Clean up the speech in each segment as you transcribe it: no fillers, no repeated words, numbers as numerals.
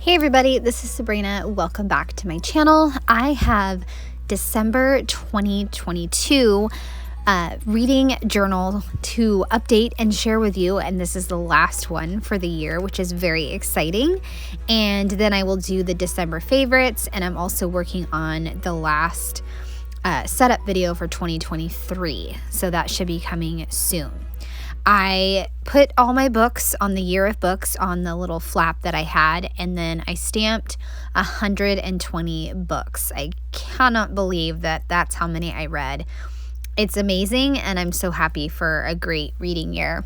Hey everybody, this is Sabrina. Welcome back to my channel. I have December 2022 reading journal to update and share with you, and this is the last one for the year, which is very exciting. And then I will do the December favorites, and I'm also working on the last setup video for 2023, so that should be coming soon. I put all my books on the year of books on the little flap that I had, and then I stamped 120 books. I cannot believe that that's how many I read. It's amazing, and I'm so happy for a great reading year.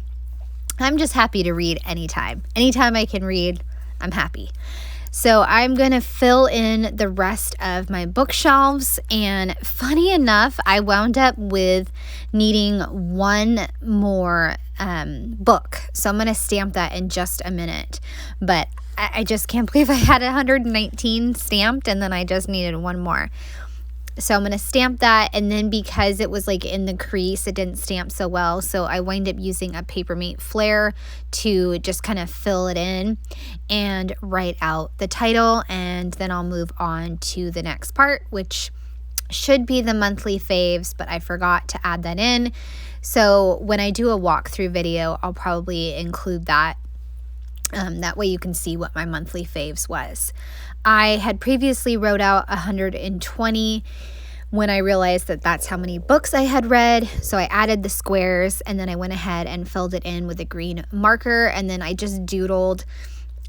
I'm just happy to read anytime. Anytime I can read, I'm happy. So I'm going to fill in the rest of my bookshelves, and funny enough, I wound up with needing one more book. So I'm going to stamp that in just a minute, but I just can't believe I had 119 stamped and then I just needed one more. So I'm going to stamp that, and then because it was like in the crease, it didn't stamp so well. So I wind up using a Papermate Flare to just kind of fill it in and write out the title. And then I'll move on to the next part, which should be the monthly faves, but I forgot to add that in. So when I do a walkthrough video, I'll probably include that. That way you can see what my monthly faves was. I had previously wrote out 120 when I realized that that's how many books I had read. So I added the squares, and then I went ahead and filled it in with a green marker, and then I just doodled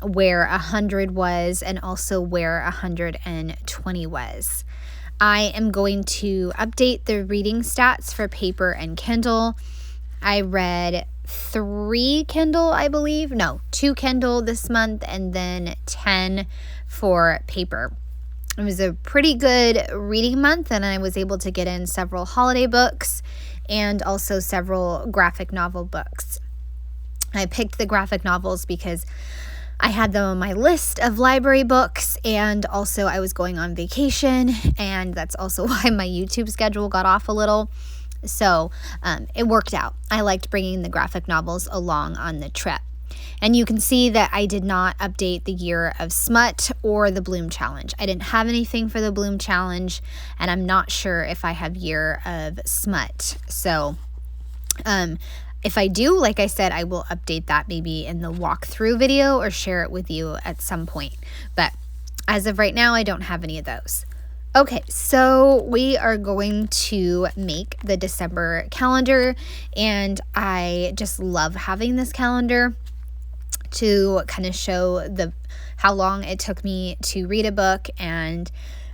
where 100 was and also where 120 was. I am going to update the reading stats for paper and Kindle. I read 3 Kindle, I believe. No, 2 Kindle this month, and then 10 for paper. It was a pretty good reading month, and I was able to get in several holiday books and also several graphic novel books. I picked the graphic novels because I had them on my list of library books, and also I was going on vacation, and that's also why my YouTube schedule got off a little. So it worked out. I liked bringing the graphic novels along on the trip. And you can see that I did not update the year of Smut or the Bloom Challenge. I didn't have anything for the Bloom Challenge, and I'm not sure if I have year of Smut. So if I do, like I said, I will update that maybe in the walkthrough video or share it with you at some point. But as of right now, I don't have any of those. Okay, so we are going to make the December calendar, and I just love having this calendar to kind of show how long it took me to read a book, and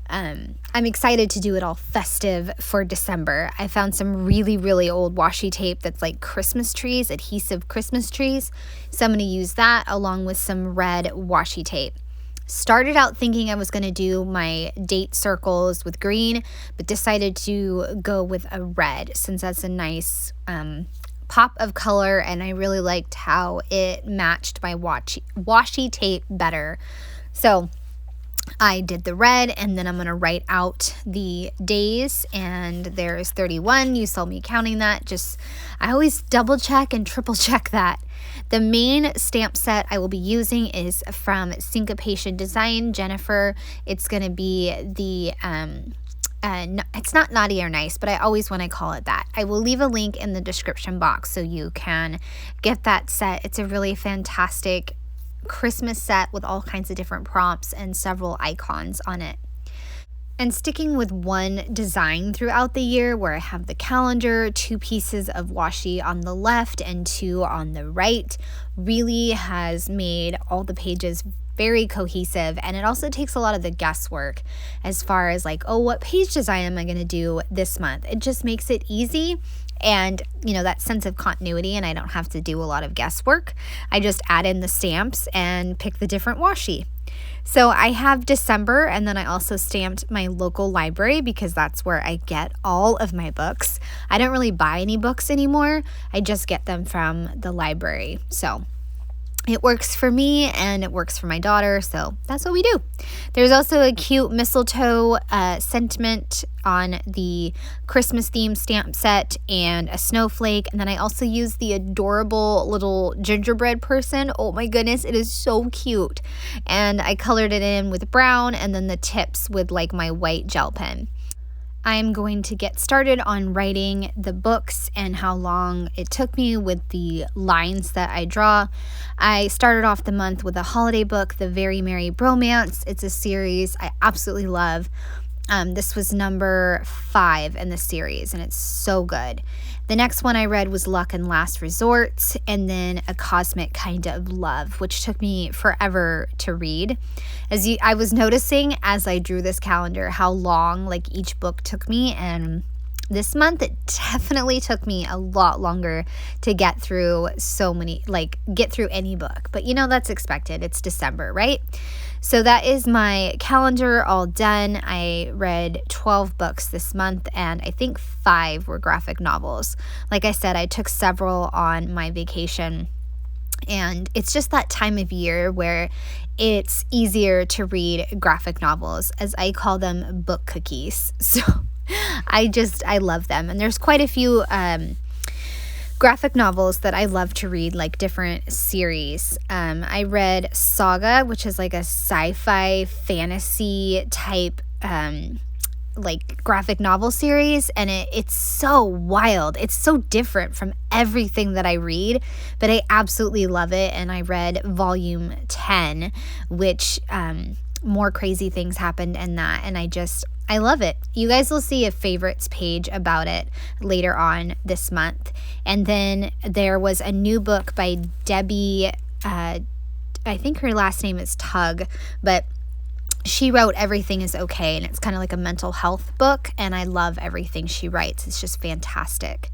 I'm excited to do it all festive for December. I found some really, really old washi tape that's like Christmas trees, adhesive Christmas trees. So I'm going to use that along with some red washi tape. Started out thinking I was going to do my date circles with green, but decided to go with a red since that's a nice pop of color, and I really liked how it matched my washi tape better. So I did the red, and then I'm going to write out the days, and there's 31. You saw me counting that. I always double check and triple check that. The main stamp set I will be using is from Syncopation Design, Jennifer. It's going to be the it's not naughty or nice, but I always want to call it that. I will leave a link in the description box so you can get that set. It's a really fantastic Christmas set with all kinds of different prompts and several icons on it. And sticking with one design throughout the year, where I have the calendar, 2 pieces of washi on the left and 2 on the right, really has made all the pages very cohesive, and it also takes a lot of the guesswork as far as like, oh, what page design am I going to do this month? It just makes it easy, and that sense of continuity, and I don't have to do a lot of guesswork. I just add in the stamps and pick the different washi. So I have December, and then I also stamped my local library because that's where I get all of my books. I don't really buy any books anymore. I just get them from the library. So It works for me and it works for my daughter, so that's what we do. There's also a cute mistletoe sentiment on the Christmas themed stamp set and a snowflake. And then I also use the adorable little gingerbread person. Oh my goodness, it is so cute. And I colored it in with brown and then the tips with like my white gel pen. I'm going to get started on writing the books and how long it took me with the lines that I draw. I started off the month with a holiday book, The Very Merry Bromance. It's a series I absolutely love. This was number 5 in the series, and it's so good. The next one I read was Luck and Last Resort, and then A Cosmic Kind of Love, which took me forever to read. I was noticing as I drew this calendar how long like each book took me, and this month it definitely took me a lot longer to get through get through any book. But that's expected. It's December, right? So that is my calendar all done. I read 12 books this month, and I think 5 were graphic novels. Like I said, I took several on my vacation, and it's just that time of year where it's easier to read graphic novels, as I call them book cookies. So I love them. And there's quite a few graphic novels that I love to read, like different series. I read Saga, which is like a sci-fi fantasy type like graphic novel series, and it's so wild. It's so different from everything that I read, but I absolutely love it. And I read volume 10, which more crazy things happened in that, and I love it. You guys will see a favorites page about it later on this month. And then there was a new book by Debbie, I think her last name is Tug, but she wrote Everything is Okay, and it's kind of like a mental health book, and I love everything she writes. It's just fantastic.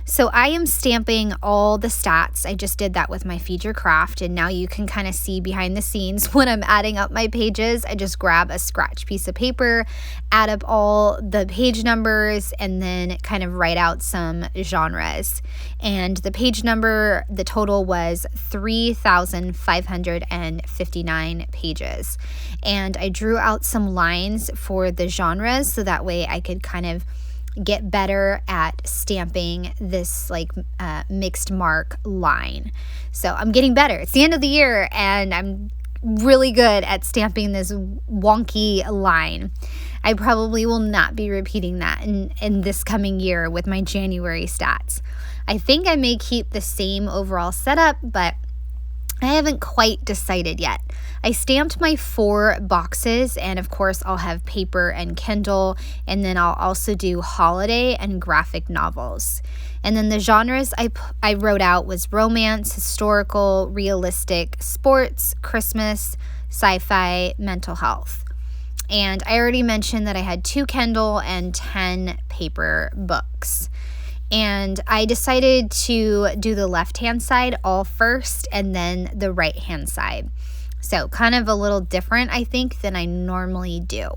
So I am stamping all the stats. I just did that with my Feed Your Craft, and now you can kind of see behind the scenes when I'm adding up my pages. I just grab a scratch piece of paper, add up all the page numbers, and then kind of write out some genres. And the page number, the total was 3,559 pages. And I drew out some lines for the genres so that way I could kind of get better at stamping this mixed mark line. So I'm getting better. It's the end of the year and I'm really good at stamping this wonky line. I probably will not be repeating that in this coming year with my January stats. I think I may keep the same overall setup, but I haven't quite decided yet. I stamped my 4 boxes, and of course I'll have paper and Kindle, and then I'll also do holiday and graphic novels. And then the genres I wrote out was romance, historical, realistic, sports, Christmas, sci-fi, mental health. And I already mentioned that I had 2 Kindle and 10 paper books. And I decided to do the left-hand side all first and then the right-hand side. So kind of a little different, I think, than I normally do.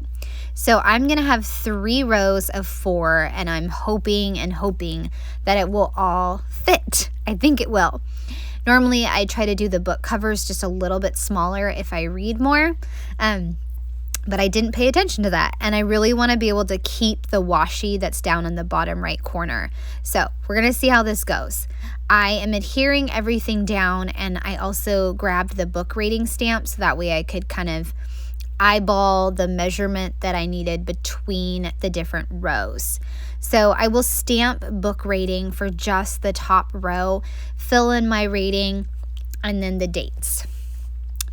So I'm going to have 3 rows of 4, and I'm hoping that it will all fit. I think it will. Normally, I try to do the book covers just a little bit smaller if I read more. But I didn't pay attention to that, and I really want to be able to keep the washi that's down in the bottom right corner. So we're going to see how this goes. I am adhering everything down, and I also grabbed the book rating stamp so that way I could kind of eyeball the measurement that I needed between the different rows. So I will stamp book rating for just the top row, fill in my rating, and then the dates.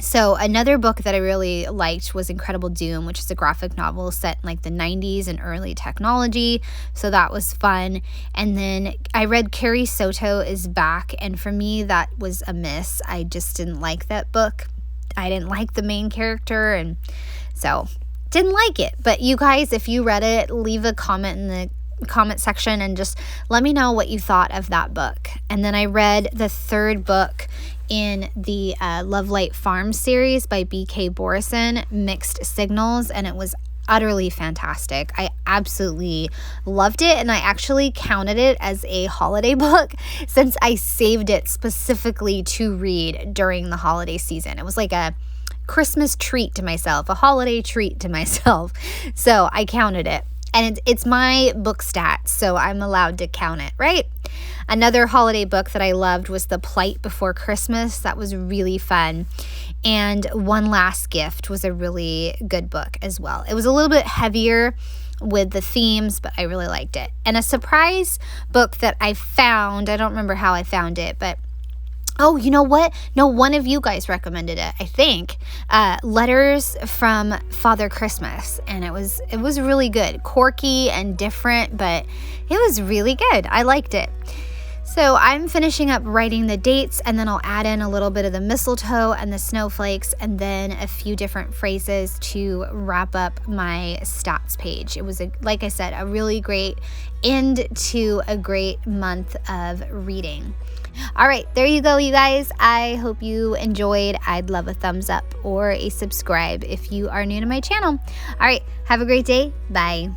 So another book that I really liked was Incredible Doom, which is a graphic novel set in like the 90s and early technology. So that was fun. And then I read Carrie Soto is Back, and for me that was a miss. I just didn't like that book. I didn't like the main character, and so didn't like it. But you guys, if you read it, leave a comment in the comment section and just let me know what you thought of that book. And then I read the 3rd book in the Love Light Farm series by B.K. Borison, Mixed Signals, and it was utterly fantastic. I absolutely loved it, and I actually counted it as a holiday book since I saved it specifically to read during the holiday season. It was like a Christmas treat to myself, a holiday treat to myself. So I counted it. And it's my book stats, so I'm allowed to count it, right? Another holiday book that I loved was The Plight Before Christmas. That was really fun. And One Last Gift was a really good book as well. It was a little bit heavier with the themes, but I really liked it. And a surprise book that I found, I don't remember how I found it, but oh, you know what? No, one of you guys recommended it, I think. Letters from Father Christmas. And it was really good. Quirky and different, but it was really good. I liked it. So I'm finishing up writing the dates, and then I'll add in a little bit of the mistletoe and the snowflakes, and then a few different phrases to wrap up my stats page. It was, like I said, a really great end to a great month of reading. All right, there you go, you guys. I hope you enjoyed. I'd love a thumbs up or a subscribe if you are new to my channel. All right, have a great day. Bye.